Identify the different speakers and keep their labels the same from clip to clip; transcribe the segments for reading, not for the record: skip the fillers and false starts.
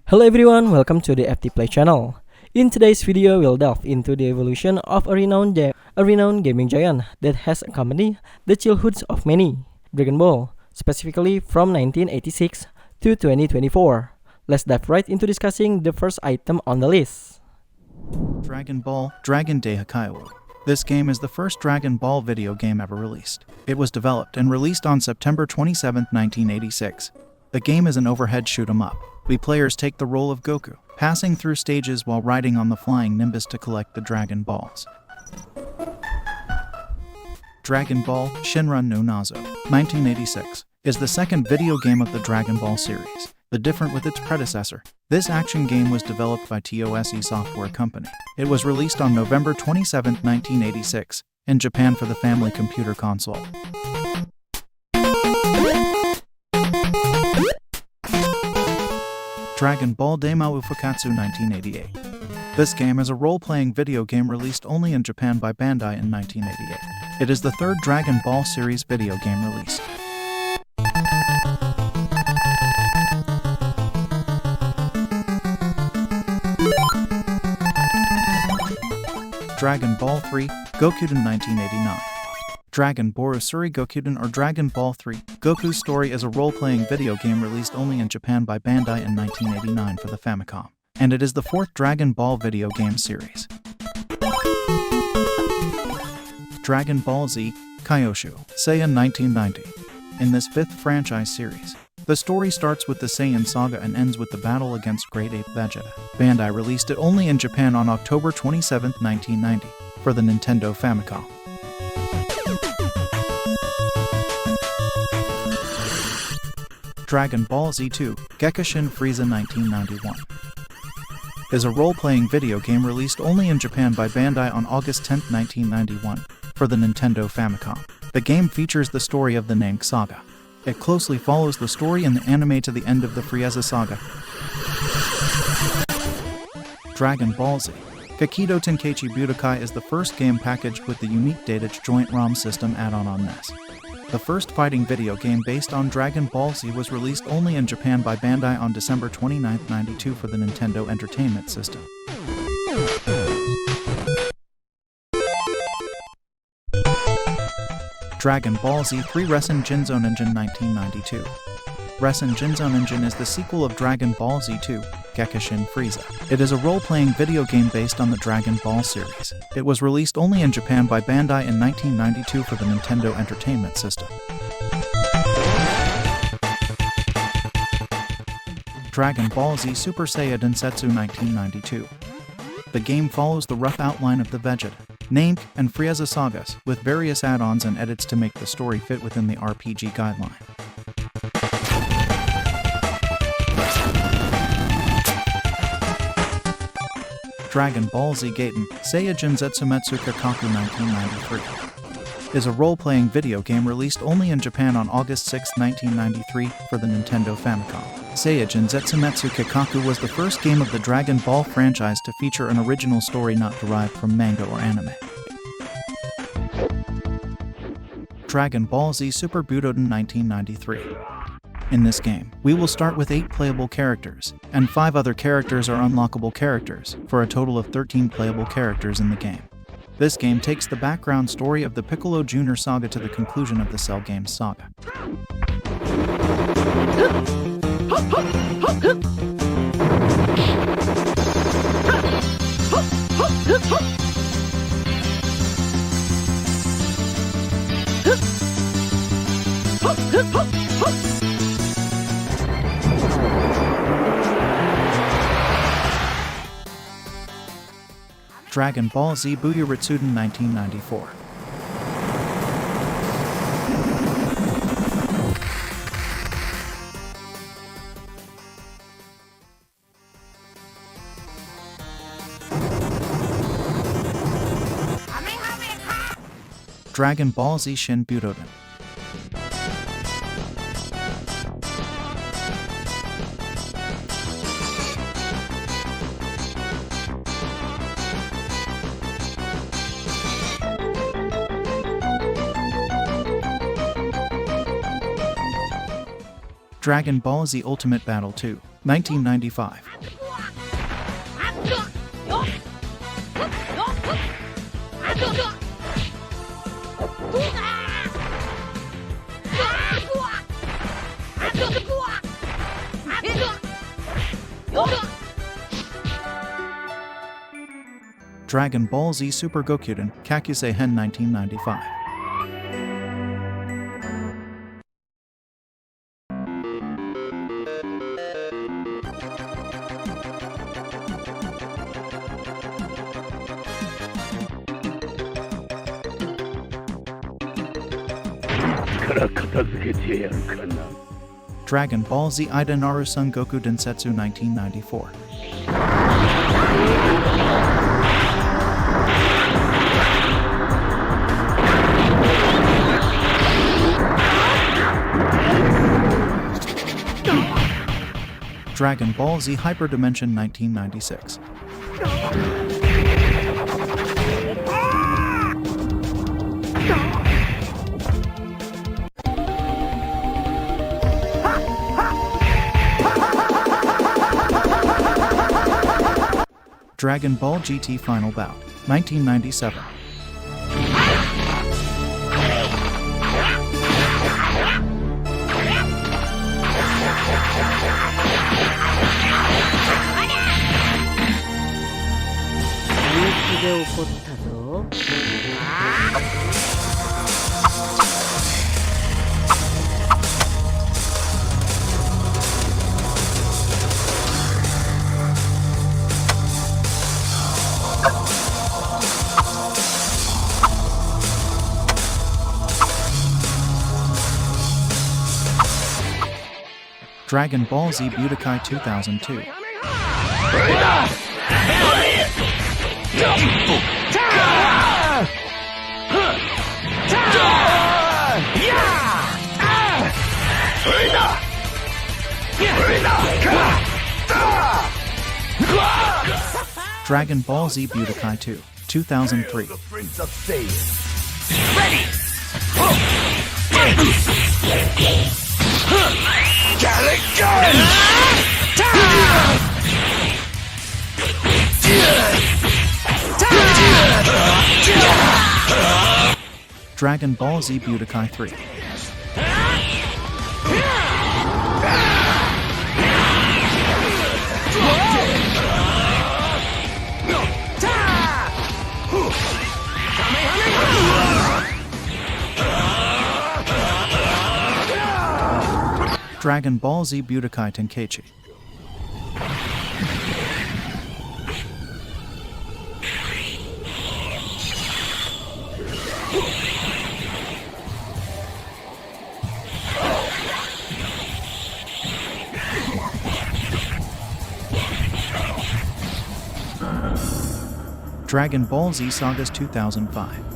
Speaker 1: Hello everyone, welcome to the FT Play channel. In today's video, we'll delve into the evolution of a renowned gaming giant that has accompanied the childhoods of many, Dragon Ball, specifically from 1986 to 2024. Let's dive right into discussing the first item on the list.
Speaker 2: Dragon Ball Dragon Daihikyou. This game is the first Dragon Ball video game ever released. It was developed and released on September 27, 1986. The game is an overhead shoot-'em-up. We players take the role of Goku, passing through stages while riding on the flying Nimbus to collect the Dragon Balls. Dragon Ball Shenron no Nazo, 1986, is the second video game of the Dragon Ball series, but different with its predecessor. This action game was developed by Totsugeki-Hen Software Company. It was released on November 27, 1986, in Japan for the family computer console. Dragon Ball Daimaou Fukkatsu 1988. This game is a role-playing video game released only in Japan by Bandai in 1988. It is the third Dragon Ball series video game released. Dragon Ball 3 Gokuden 1989. Dragon Ball Gokuden or Dragon Ball 3 Goku's Story is a role-playing video game released only in Japan by Bandai in 1989 for the Famicom, and it is the fourth Dragon Ball video game series. Dragon Ball Z Kyōshū Saiyan 1990. In this fifth franchise series, the story starts with the Saiyan saga and ends with the battle against Great Ape Vegeta. Bandai released it only in Japan on October 27, 1990, for the Nintendo Famicom. Dragon Ball Z2 Gekishin Freeza 1991 is a role-playing video game released only in Japan by Bandai on August 10, 1991, for the Nintendo Famicom. The game features the story of the Namek saga. It closely follows the story in the anime to the end of the Freeza saga. Dragon Ball Z Gekito Tenkaichi Budokai is the first game packaged with the unique Data Joint ROM system add-on on NES. The first fighting video game based on Dragon Ball Z was released only in Japan by Bandai on December 29, 1992 for the Nintendo Entertainment System. Dragon Ball Z 3 Ressen Jinzoningen 1992. Ressen Jinzoningen is the sequel of Dragon Ball Z2 Gekishin Freeza. It is a role-playing video game based on the Dragon Ball series. It was released only in Japan by Bandai in 1992 for the Nintendo Entertainment System. Dragon Ball Z Super Saiya Densetsu 1992. The game follows the rough outline of the Vegeta, Namek, and Freeza sagas, with various add-ons and edits to make the story fit within the RPG guideline. Dragon Ball Z Gaiden Saiyajin Zetsumetsu Keikaku 1993 is a role-playing video game released only in Japan on August 6, 1993 for the Nintendo Famicom. Saiyajin Zetsumetsu Keikaku was the first game of the Dragon Ball franchise to feature an original story not derived from manga or anime. Dragon Ball Z Super Butoden 1993. In this game, we will start with 8 playable characters, and 5 other characters are unlockable characters, for a total of 13 playable characters in the game. This game takes the background story of the Piccolo Jr. saga to the conclusion of the Cell Games saga. Dragon Ball Z Buyu Retsuden 1994. Dragon Ball Z Shin Butoden. Dragon Ball Z Ultimate Battle 2, 1995. Dragon Ball Z Super Gokuden, Kakusei-Hen 1995. Dragon Ball Z Idainaru Son Goku Densetsu 1994. Dragon Ball Z Hyper Dimension 1996. Dragon Ball GT Final Bout, 1997. Dragon Ball Z Budokai 2002. Dragon Ball Z Budokai 2, 2003. Dragon Ball Z Budokai 3. Dragon Ball Z Budokai Tenkaichi. Dragon Ball Z Sagas 2005.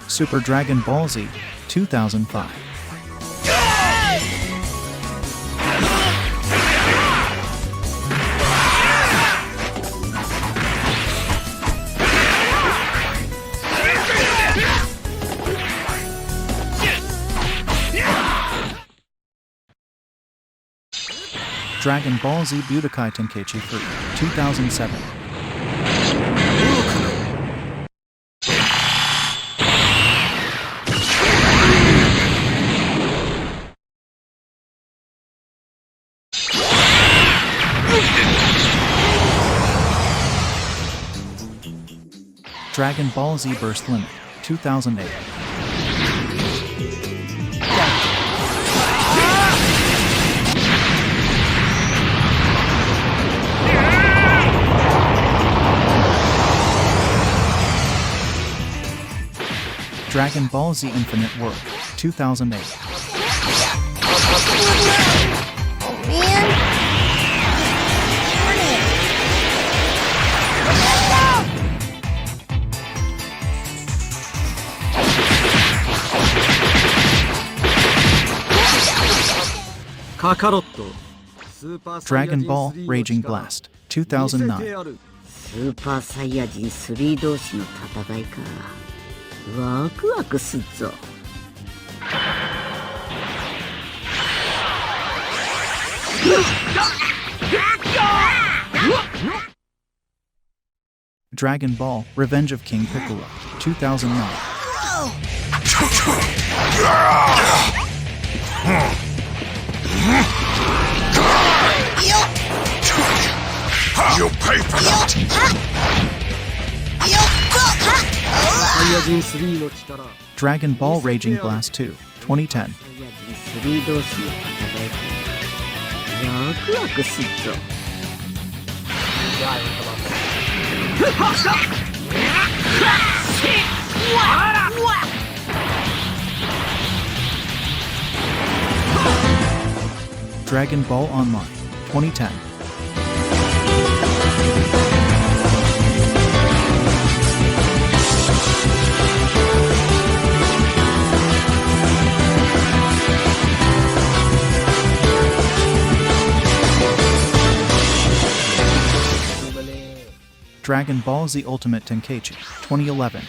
Speaker 2: Super Dragon Ball Z 2005. Dragon Ball Z Budokai Tenkaichi 3, 2007. Dragon Ball Z Burst Limit, 2008. Dragon Ball Z Infinite World, 2008. Dragon Ball Raging Blast 2009.
Speaker 3: スーパーサイヤ人3同士の戦いか。ワクワクすっぞ。
Speaker 2: Dragon Ball Revenge of King Piccolo 2009.
Speaker 4: You pay for that!
Speaker 2: Dragon Ball Raging Blast 2 2010.
Speaker 3: 3同士の戦いか。ワクワクすっぞ。
Speaker 2: Dragon Ball Online 2010. Dragon Ball Z Ultimate Tenkaichi 2011.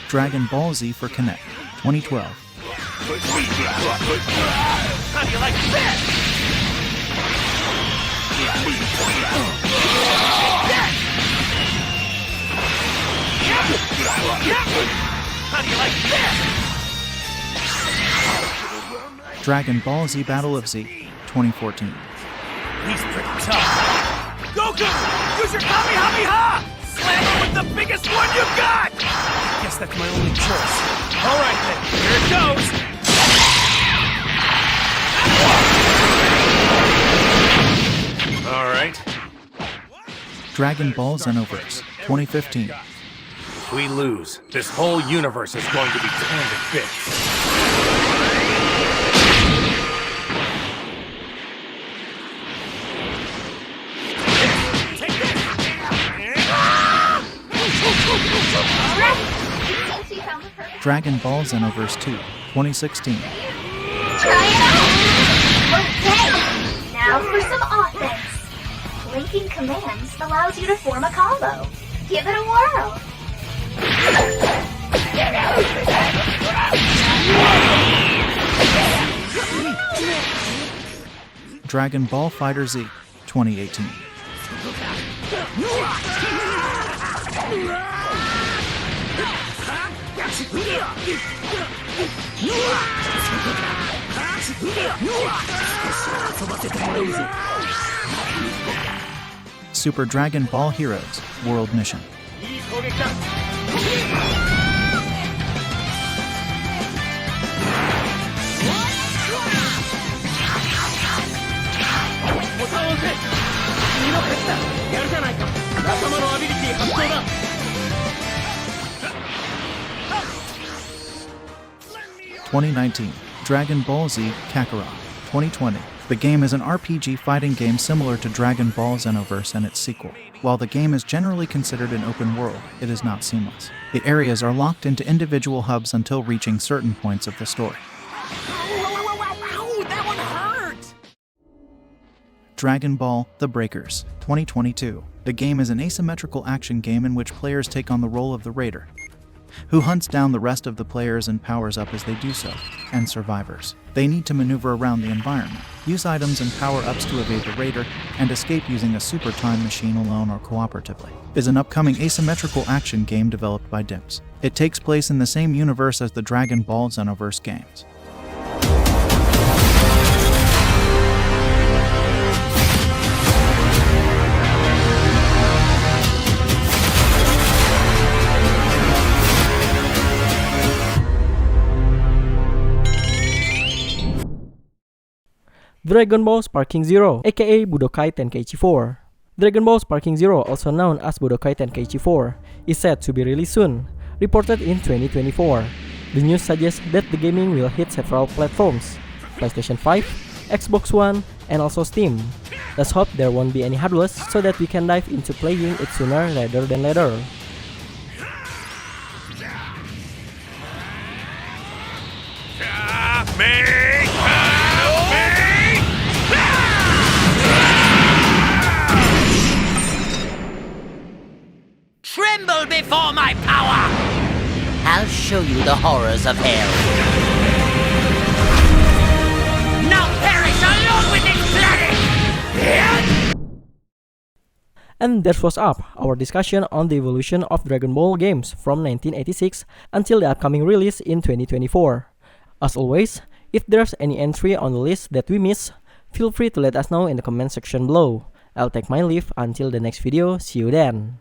Speaker 2: Dragon Ball Z for Connect 2012.
Speaker 4: How do you like this? How do you like this?
Speaker 2: Dragon Ball Z Battle of Z 2014.
Speaker 4: He's pretty tough. Goku! Use your Kamehameha! Slam him with the biggest one you got! Guess that's my only choice. Alright then, here it goes! Alright.
Speaker 2: Dragon Ball Xenoverse 2015.
Speaker 4: If we lose, this whole universe is going to be torn to bits.
Speaker 2: Dragon Ball Xenoverse 2 2016.
Speaker 5: Try it out! Okay, now for some offense. Linking commands allows you to form a combo. Give it a whirl.
Speaker 2: Dragon Ball Fighter Z 2018. Super Dragon Ball Heroes World Mission. (2019) Dragon Ball Z Kakarot 2020. The game is an RPG fighting game similar to Dragon Ball Xenoverse and its sequel. While the game is generally considered an open world, it is not seamless. The areas are locked into individual hubs until reaching certain points of the story.
Speaker 4: That one hurt!
Speaker 2: Dragon Ball The Breakers 2022. The game is an asymmetrical action game in which players take on the role of the raider, who hunts down the rest of the players and powers up as they do so, and survivors. They need to maneuver around the environment, use items and power-ups to evade the raider, and escape using a super time machine alone or cooperatively. It is an upcoming asymmetrical action game developed by DBZ. It takes place in the same universe as the Dragon Ball Xenoverse games.
Speaker 1: Dragon Ball Sparking Zero, aka Budokai Tenkaichi 4. Dragon Ball Sparking Zero, also known as Budokai Tenkaichi 4, is set to be released soon, reported in 2024. The news suggests that the gaming will hit several platforms, PlayStation 5, Xbox One, and also Steam. Let's hope there won't be any hurdles so that we can dive into playing it sooner rather than later.
Speaker 6: Tremble before my power! I'll show you the horrors of hell. Now perish along with this planet!
Speaker 1: And that was our discussion on the evolution of Dragon Ball games from 1986 until the upcoming release in 2024. As always, if there's any entry on the list that we miss, feel free to let us know in the comment section below. I'll take my leave until the next video. See you then.